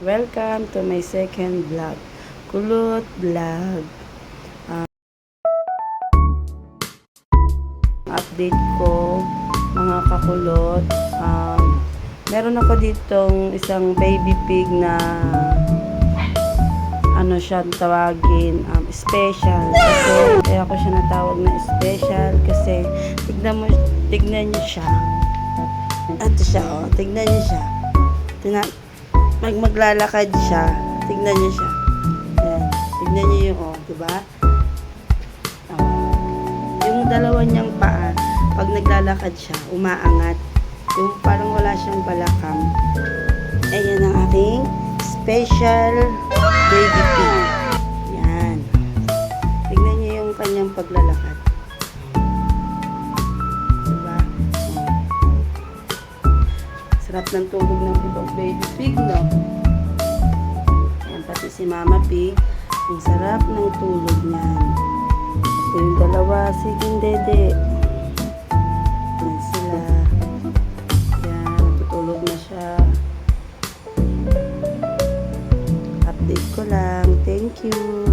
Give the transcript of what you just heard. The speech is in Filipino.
Welcome to my second vlog, Kulot Vlog. Update ko, mga kakulot. Meron ako ditong isang baby pig na ano siya tawagin, special. Kasi kaya ko siya natawag na special kasi tignan niyo siya. Ito siya, oh, tignan niyo siya. Maglalakad siya. Tignan niyo siya. Ayan. Tignan niyo yung, oh, diba? Yung dalawa niyang paa, pag naglalakad siya, umaangat. Yung parang wala siyang balakang. Ayan ang aking special baby pig. Yan. Tignan niyo yung kanyang paglalakad. Diba? Sarap ng tulog ng itong baby pig, no? Ayan, pati si Mama Pig. Ang sarap ng tulog niyan. Ito yung dalawa, siging dede. Ayan sila. Ayan, tutulog na siya. Update ko lang. Thank you.